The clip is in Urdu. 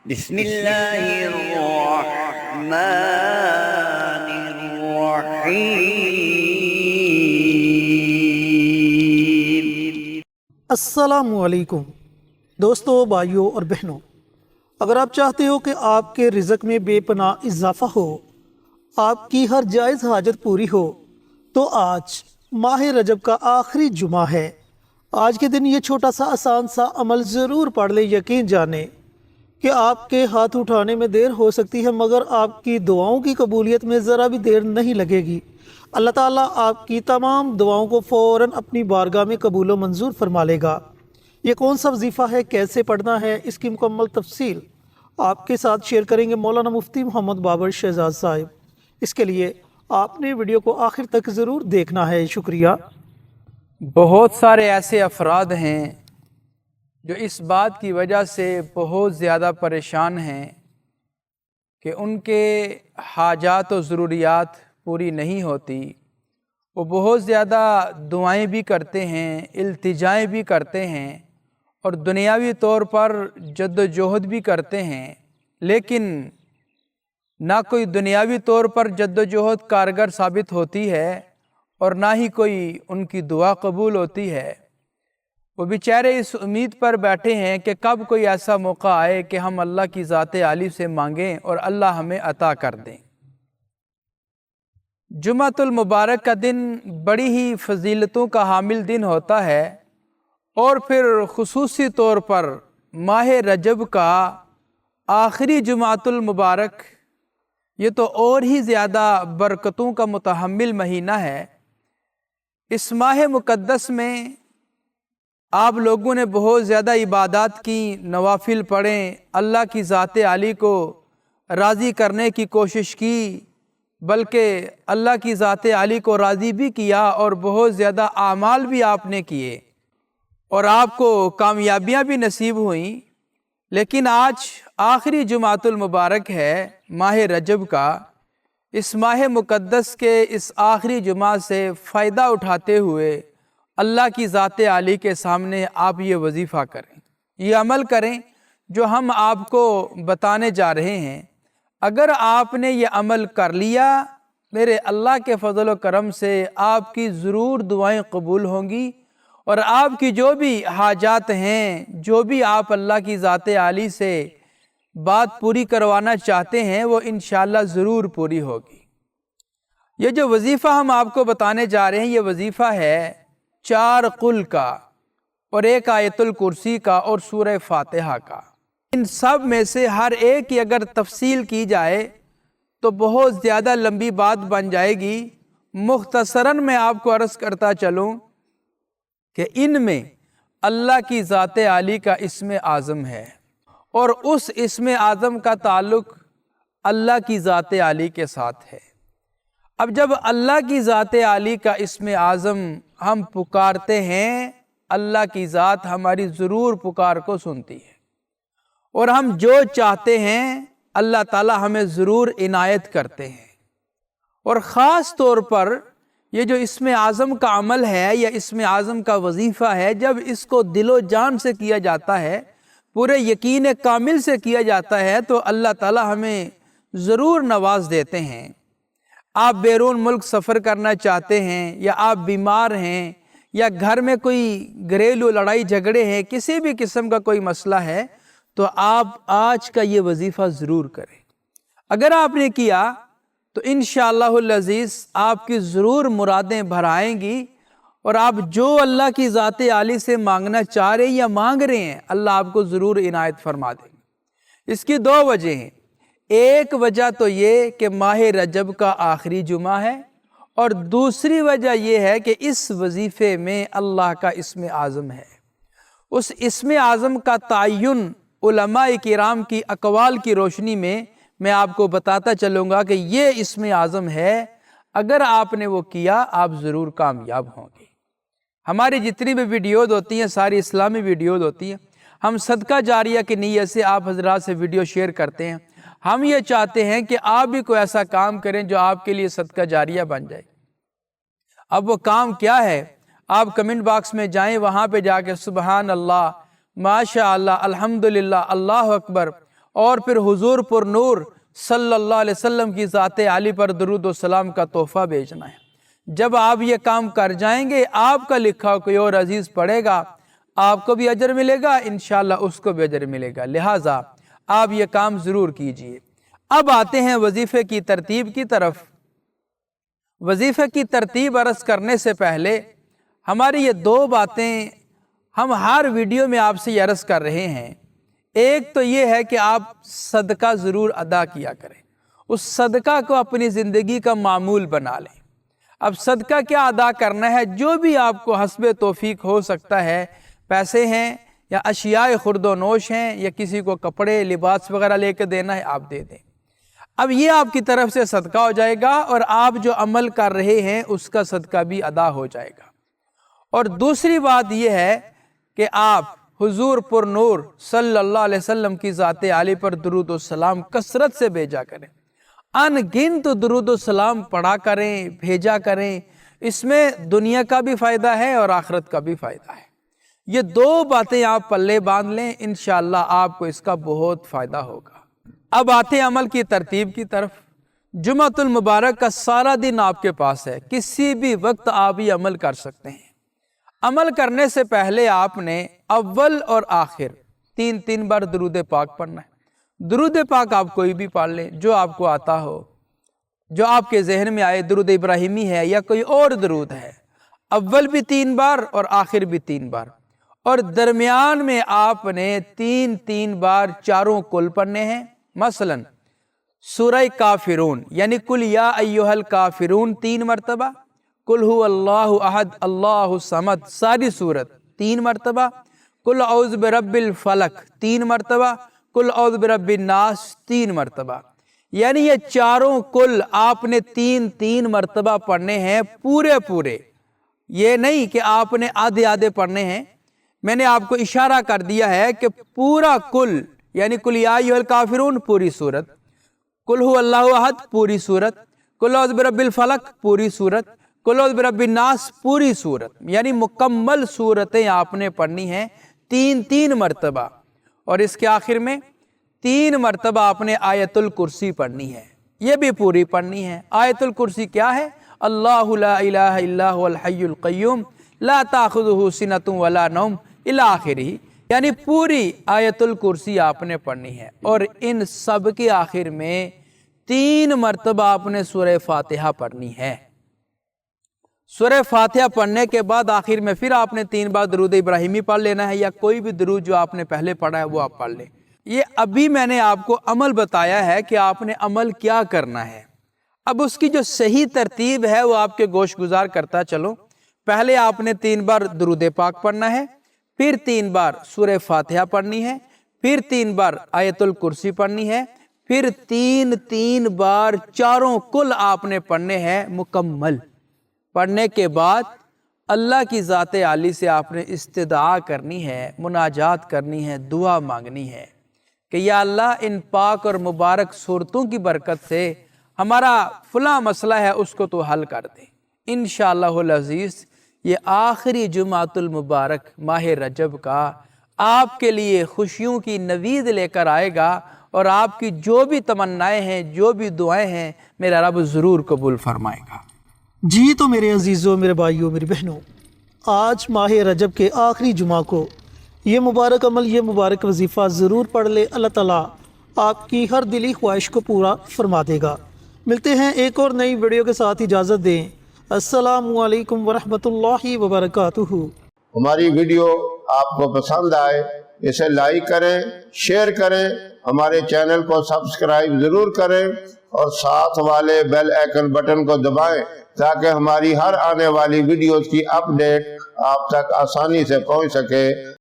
بسم اللہ الرحمن الرحیم۔ السلام علیکم دوستو، بھائیوں اور بہنوں، اگر آپ چاہتے ہو کہ آپ کے رزق میں بے پناہ اضافہ ہو، آپ کی ہر جائز حاجت پوری ہو، تو آج ماہ رجب کا آخری جمعہ ہے۔ آج کے دن یہ چھوٹا سا آسان سا عمل ضرور پڑھ لیں۔ یقین جانیں کہ آپ کے ہاتھ اٹھانے میں دیر ہو سکتی ہے، مگر آپ کی دعاؤں کی قبولیت میں ذرا بھی دیر نہیں لگے گی۔ اللہ تعالیٰ آپ کی تمام دعاؤں کو فوراً اپنی بارگاہ میں قبول و منظور فرما لے گا۔ یہ کون سا وظیفہ ہے، کیسے پڑھنا ہے، اس کی مکمل تفصیل آپ کے ساتھ شیئر کریں گے مولانا مفتی محمد بابر شہزاد صاحب۔ اس کے لیے آپ نے ویڈیو کو آخر تک ضرور دیکھنا ہے۔ شکریہ۔ بہت سارے ایسے افراد ہیں جو اس بات کی وجہ سے بہت زیادہ پریشان ہیں کہ ان کے حاجات و ضروریات پوری نہیں ہوتی۔ وہ بہت زیادہ دعائیں بھی کرتے ہیں، التجائیں بھی کرتے ہیں اور دنیاوی طور پر جد و جہد بھی کرتے ہیں، لیکن نہ کوئی دنیاوی طور پر جد و جہد کارگر ثابت ہوتی ہے اور نہ ہی کوئی ان کی دعا قبول ہوتی ہے۔ وہ بیچارے اس امید پر بیٹھے ہیں کہ کب کوئی ایسا موقع آئے کہ ہم اللہ کی ذات عالی سے مانگیں اور اللہ ہمیں عطا کر دیں۔ جمعۃ المبارک کا دن بڑی ہی فضیلتوں کا حامل دن ہوتا ہے، اور پھر خصوصی طور پر ماہ رجب کا آخری جمعۃ المبارک، یہ تو اور ہی زیادہ برکتوں کا متحمل مہینہ ہے۔ اس ماہ مقدس میں آپ لوگوں نے بہت زیادہ عبادات کی، نوافل پڑھیں، اللہ کی ذات عالی کو راضی کرنے کی کوشش کی، بلکہ اللہ کی ذات عالی کو راضی بھی کیا اور بہت زیادہ اعمال بھی آپ نے کیے اور آپ کو کامیابیاں بھی نصیب ہوئیں۔ لیکن آج آخری جمعۃ المبارک ہے ماہ رجب کا۔ اس ماہ مقدس کے اس آخری جمعہ سے فائدہ اٹھاتے ہوئے اللہ کی ذات عالی کے سامنے آپ یہ وظیفہ کریں، یہ عمل کریں جو ہم آپ کو بتانے جا رہے ہیں۔ اگر آپ نے یہ عمل کر لیا، میرے اللہ کے فضل و کرم سے آپ کی ضرور دعائیں قبول ہوں گی، اور آپ کی جو بھی حاجات ہیں، جو بھی آپ اللہ کی ذات عالی سے بات پوری کروانا چاہتے ہیں، وہ انشاءاللہ ضرور پوری ہوگی۔ یہ جو وظیفہ ہم آپ کو بتانے جا رہے ہیں، یہ وظیفہ ہے 4 قل کا اور 1 آیت الکرسی کا اور سورہ فاتحہ کا۔ ان سب میں سے ہر ایک کی اگر تفصیل کی جائے تو بہت زیادہ لمبی بات بن جائے گی۔ مختصراً میں آپ کو عرض کرتا چلوں کہ ان میں اللہ کی ذات عالی کا اسم اعظم ہے، اور اس اسم اعظم کا تعلق اللہ کی ذات عالی کے ساتھ ہے۔ اب جب اللہ کی ذات عالی کا اسم اعظم ہم پکارتے ہیں، اللہ کی ذات ہماری ضرور پکار کو سنتی ہے، اور ہم جو چاہتے ہیں اللہ تعالی ہمیں ضرور عنایت کرتے ہیں۔ اور خاص طور پر یہ جو اسم اعظم کا عمل ہے یا اسم اعظم کا وظیفہ ہے، جب اس کو دل و جان سے کیا جاتا ہے، پورے یقین کامل سے کیا جاتا ہے، تو اللہ تعالی ہمیں ضرور نواز دیتے ہیں۔ آپ بیرون ملک سفر کرنا چاہتے ہیں، یا آپ بیمار ہیں، یا گھر میں کوئی گھریلو لڑائی جھگڑے ہیں، کسی بھی قسم کا کوئی مسئلہ ہے، تو آپ آج کا یہ وظیفہ ضرور کریں۔ اگر آپ نے کیا تو انشاءاللہ العزیز آپ کی ضرور مرادیں بھر آئیں گی، اور آپ جو اللہ کی ذات عالی سے مانگنا چاہ رہے ہیں یا مانگ رہے ہیں، اللہ آپ کو ضرور عنایت فرما دیں گے۔ اس کی 2 وجہ ہیں۔ ایک وجہ تو یہ کہ ماہ رجب کا آخری جمعہ ہے، اور دوسری وجہ یہ ہے کہ اس وظیفے میں اللہ کا اسم اعظم ہے۔ اس اسم اعظم کا تعین علماء کرام کی اقوال کی روشنی میں آپ کو بتاتا چلوں گا کہ یہ اسم اعظم ہے، اگر آپ نے وہ کیا آپ ضرور کامیاب ہوں گے۔ ہماری جتنی بھی ویڈیوز ہوتی ہیں، ساری اسلامی ویڈیوز ہوتی ہیں، ہم صدقہ جاریہ کی نیت سے آپ حضرات سے ویڈیو شیئر کرتے ہیں۔ ہم یہ چاہتے ہیں کہ آپ بھی کوئی ایسا کام کریں جو آپ کے لیے صدقہ جاریہ بن جائے۔ اب وہ کام کیا ہے؟ آپ کمنٹ باکس میں جائیں، وہاں پہ جا کے سبحان اللہ، ماشاء اللہ، الحمدللہ، اللہ اکبر اور پھر حضور پر نور صلی اللہ علیہ وسلم کی ذات عالی پر درود و سلام کا تحفہ بھیجنا ہے۔ جب آپ یہ کام کر جائیں گے، آپ کا لکھا کوئی اور عزیز پڑھے گا، آپ کو بھی اجر ملے گا، انشاءاللہ اس کو بھی اجر ملے گا۔ لہٰذا آپ یہ کام ضرور کیجئے۔ اب آتے ہیں وظیفے کی ترتیب کی طرف۔ وظیفے کی ترتیب عرض کرنے سے پہلے ہماری یہ دو باتیں ہم ہر ویڈیو میں آپ سے یہ عرض کر رہے ہیں۔ ایک تو یہ ہے کہ آپ صدقہ ضرور ادا کیا کریں، اس صدقہ کو اپنی زندگی کا معمول بنا لیں۔ اب صدقہ کیا ادا کرنا ہے؟ جو بھی آپ کو حسب توفیق ہو سکتا ہے، پیسے ہیں یا اشیاء خرد و نوش ہیں یا کسی کو کپڑے لباس وغیرہ لے کے دینا ہے، آپ دے دیں۔ اب یہ آپ کی طرف سے صدقہ ہو جائے گا اور آپ جو عمل کر رہے ہیں اس کا صدقہ بھی ادا ہو جائے گا۔ اور دوسری بات یہ ہے کہ آپ حضور پر نور صلی اللہ علیہ وسلم کی ذات عالی پر درود و سلام کثرت سے بھیجا کریں، ان گنت درود و سلام پڑھا کریں، بھیجا کریں۔ اس میں دنیا کا بھی فائدہ ہے اور آخرت کا بھی فائدہ ہے۔ یہ دو باتیں آپ پلے باندھ لیں، انشاءاللہ آپ کو اس کا بہت فائدہ ہوگا۔ اب آتے ہیں عمل کی ترتیب کی طرف۔ جمعۃ المبارک کا سارا دن آپ کے پاس ہے، کسی بھی وقت آپ یہ عمل کر سکتے ہیں۔ عمل کرنے سے پہلے آپ نے اول اور آخر تین بار درود پاک پڑھنا ہے۔ درود پاک آپ کوئی بھی پڑھ لیں جو آپ کو آتا ہو، جو آپ کے ذہن میں آئے۔ درود ابراہیمی ہے یا کوئی اور درود ہے، اول بھی 3 بار اور آخر بھی 3 بار، اور درمیان میں آپ نے تین بار چاروں کل پڑھنے ہیں۔ مثلا سورہ کافرون یعنی کل یا ایھا الکافرون 3 مرتبہ، کل هو اللہ احد اللہ الصمد ساری صورت 3 مرتبہ، کل اعوذ برب الفلق 3 مرتبہ، کل اعوذ برب الناس 3 مرتبہ۔ یعنی یہ چاروں کل آپ نے 3 مرتبہ پڑھنے ہیں پورے۔ یہ نہیں کہ آپ نے آدھے پڑھنے ہیں۔ میں نے آپ کو اشارہ کر دیا ہے کہ پورا کل یعنی کل یا ایھا الکافرون پوری صورت، کل هو اللہ احد پوری صورت، کل اعوذ برب الفلق پوری صورت، کل اعوذ برب الناس پوری صورت، یعنی مکمل صورتیں آپ نے پڑھنی ہیں 3 مرتبہ۔ اور اس کے آخر میں 3 مرتبہ آپ نے آیت الکرسی پڑھنی ہے، یہ بھی پوری پڑھنی ہے۔ آیت الکرسی کیا ہے؟ اللہ لا الہ الا هو الحی القیوم لا تاخذہ سنۃ ولا نوم الی آخرہ، یعنی پوری آیت الکرسی آپ نے پڑھنی ہے۔ اور ان سب کے آخر میں 3 مرتبہ آپ نے سورہ فاتحہ پڑھنی ہے۔ سورہ فاتحہ پڑھنے کے بعد آخر میں پھر آپ نے 3 بار درود ابراہیمی پڑھ لینا ہے، یا کوئی بھی درود جو آپ نے پہلے پڑھا ہے وہ آپ پڑھ لیں۔ یہ ابھی میں نے آپ کو عمل بتایا ہے کہ آپ نے عمل کیا کرنا ہے۔ اب اس کی جو صحیح ترتیب ہے وہ آپ کے گوش گزار کرتا چلو۔ پہلے آپ نے 3 بار درود پاک پڑھنا ہے، پھر 3 بار سورہ فاتحہ پڑھنی ہے، پھر 3 بار آیت الکرسی پڑھنی ہے، پھر 3 بار چاروں کل آپ نے پڑھنے ہیں مکمل۔ پڑھنے کے بعد اللہ کی ذات عالی سے آپ نے استدعا کرنی ہے، مناجات کرنی ہے، دعا مانگنی ہے کہ یا اللہ ان پاک اور مبارک صورتوں کی برکت سے ہمارا فلاں مسئلہ ہے اس کو تو حل کر دے۔ انشاءاللہ العزیز یہ آخری جمعۃ المبارک ماہ رجب کا آپ کے لیے خوشیوں کی نوید لے کر آئے گا، اور آپ کی جو بھی تمنائیں ہیں، جو بھی دعائیں ہیں، میرا رب ضرور قبول فرمائے گا۔ جی تو میرے عزیزوں، میرے بھائیوں، میری بہنوں، آج ماہ رجب کے آخری جمعہ کو یہ مبارک عمل، یہ مبارک وظیفہ ضرور پڑھ لے، اللہ تعالیٰ آپ کی ہر دلی خواہش کو پورا فرما دے گا۔ ملتے ہیں ایک اور نئی ویڈیو کے ساتھ، اجازت دیں۔ السلام علیکم ورحمۃ اللہ وبرکاتہ۔ ہماری ویڈیو آپ کو پسند آئے اسے لائک کریں، شیئر کریں، ہمارے چینل کو سبسکرائب ضرور کریں اور ساتھ والے بیل آئیکن بٹن کو دبائیں تاکہ ہماری ہر آنے والی ویڈیوز کی اپ ڈیٹ آپ تک آسانی سے پہنچ سکے۔